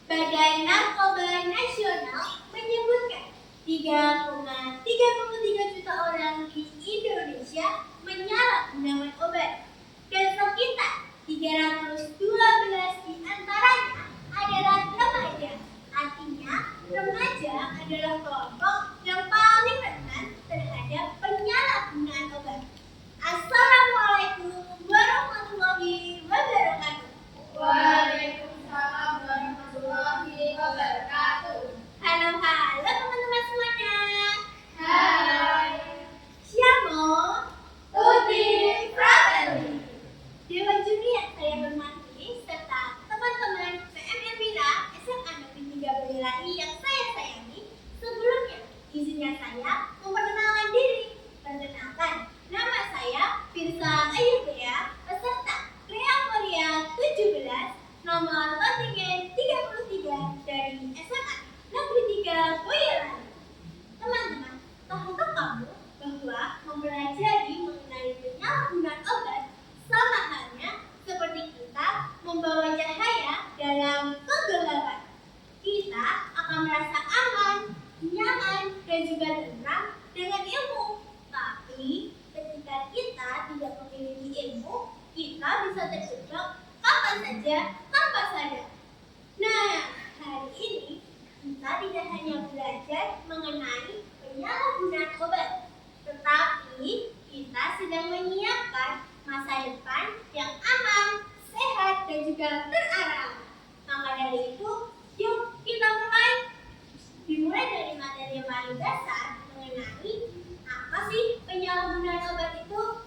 Badan Narkoba Nasional menyebutkan 3,33 juta orang di Indonesia menyalahgunakan obat dan sekitar 312 di antaranya adalah remaja. Artinya, remaja adalah kelompok yang paling rentan terhadap penyalahgunaan obat. Assalamualaikum warahmatullahi wabarakatuh. Waalaikumsalam warahmatullahi wabarakatuh. Halo teman-teman semuanya. Hai. Siamo Tutti fratelli. Dewan Juri yang saya hormati serta teman-teman PMN Mira SMA Negeri 3 Boyolali yang saya sayangi. Sebelumnya, izinkan saya memperkenalkan diri. Perkenalkan, nama saya Firsa Ayudea, peserta Rea Moria 17, nomor kontingen 33 dari SMA Negeri 3 Boyolali. Teman-teman, tahukah kamu bahwa mempelajari mengenai penyalahgunaan obat sama halnya seperti kita membawa cahaya dalam kegelapan. Kita akan merasa aman, nyaman, dan juga tenang dengan ilmu. Tapi ketika kita tidak memiliki ilmu, kita bisa terjebak kapan saja tanpa sadar. Nah, hari ini kita tidak hanya belajar mengenai penyalahgunaan obat, tetapi kita sedang menyiapkan masa depan yang aman, sehat, dan juga terarah. Maka dari itu, yuk kita mulai. Dimulai dari materi yang paling dasar mengenai apa sih penyalahgunaan obat itu.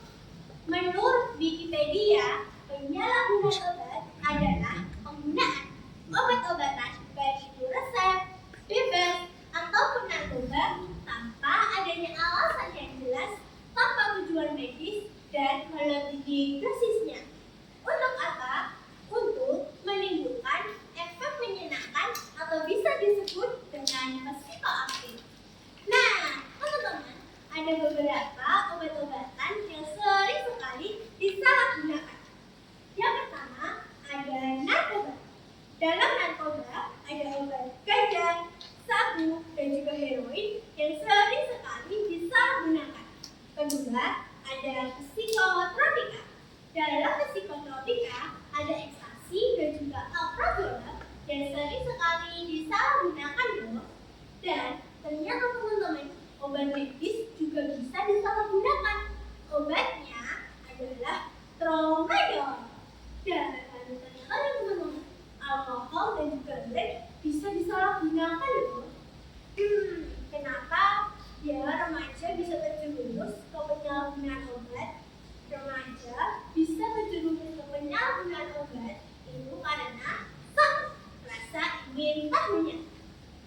Menurut Wikipedia, penyalahgunaan obat adalah penggunaan obat-obatan baik itu resep, bebas, ataupun narkoba tanpa adanya alasan yang jelas, tanpa tujuan medis, dan melebihi dosisnya. Untuk apa? Untuk menimbulkan efek menyenangkan atau bisa disebut dengan psikoaktif. Nah, teman-teman, ada beberapa obat-obatan yang sering sekali disalahgunakan. Yang pertama, ada narkoba. Dalam narkoba ada obat ganja, sabu, dan juga heroin yang sering sekali disalahgunakan. Kedua, ada psikotropika. Dalam psikotropika ada ekstasi dan juga alprazolam yang sering sekali disalahgunakan loh. Dan ternyata teman-teman, obat medis juga bisa disalahgunakan. Obatnya adalah tramadol. Dan ternyata teman-teman, alkohol dan juga ganja bisa disalahgunakan loh. Kenapa ya remaja bisa terjerumus ke penyalahgunaan obat? Remaja bisa terjerumus ke penyalahgunaan obat itu karena satu, rasa ingin tahunya.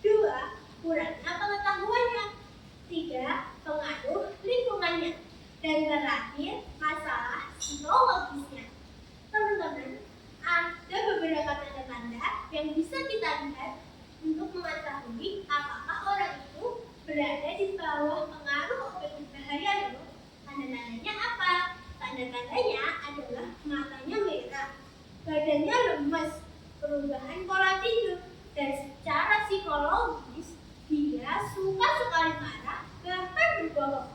Dua, kurangnya pengetahuannya. Tiga, pengaruh lingkungannya. Dan terakhir, masalah psikologisnya. Teman-teman, ada beberapa tanda-tanda yang bisa kita lihat untuk mengetahui apakah orang itu berada di bawah pengaruh obat berbahaya loh. Tanda-tandanya apa? Tanda-tandanya adalah matanya merah, badannya lemes, perubahan pola tidur, dan secara psikologis dia suka sekali marah, bahkan berbohong.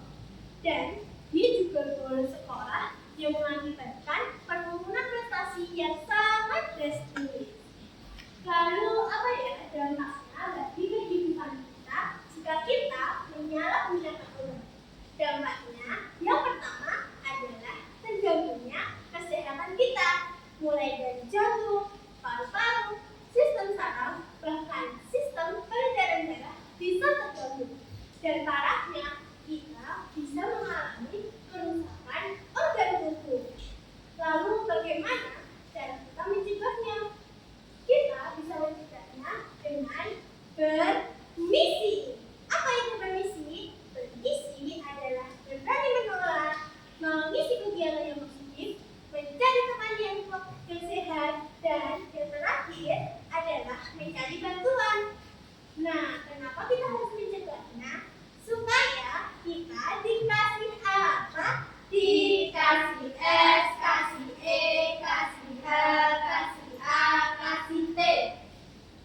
Dan dia juga bolos sekolah yang mengakibatkan penurunan prestasi yang sangat drastis. Lalu apa ya dampaknya bagi kehidupan kita jika kita menyalahgunakan obat? Dampaknya yang pertama adalah terganggunya kesehatan kita, mulai dari jantung, paru-paru, sistem saraf, bahkan sistem peredaran darah bisa terganggu. Dan parahnya, kita bisa mengalami kerusakan organ tubuh. Lalu bagaimana cara kita mencegahnya?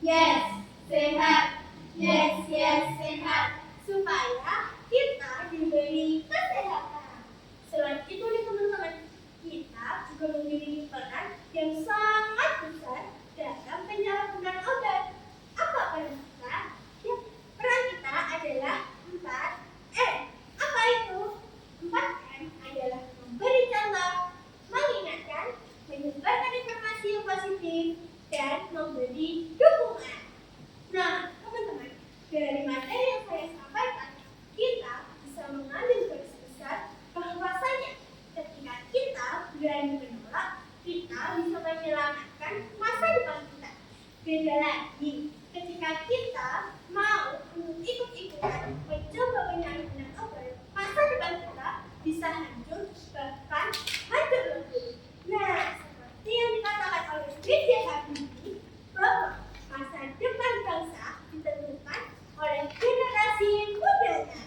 Yes, sehat. Yes, sehat. Supaya kita diberi kesehatan. Selain itu nih teman-teman, kita juga memiliki peran yang sangat besar dalam penyalahgunaan obat. Apa peran kita? Ya, peran kita adalah 4M. Apa itu? 4M adalah memberi contoh, mengingatkan, menyebarkan informasi yang positif, dan memberi dukungan. Nah, teman-teman, dari materi yang saya sampaikan, kita bisa mengambil garis besar bahwasanya ketika kita berani menolak, kita bisa menyelamatkan masa depan kita. Beda lagi, ketika kita mau ikut-ikutan mencoba penyalahgunaan obat, masa depan kita bisa hancur, bahkan hancur lebur. Nah, seperti yang dikatakan oleh Widya Habibie, bahwa masa depan bangsa ditentukan oleh generasi mudanya.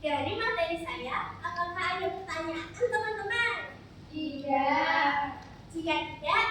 Dari materi saya, apakah ada pertanyaan teman-teman? Tidak. Jika tidak,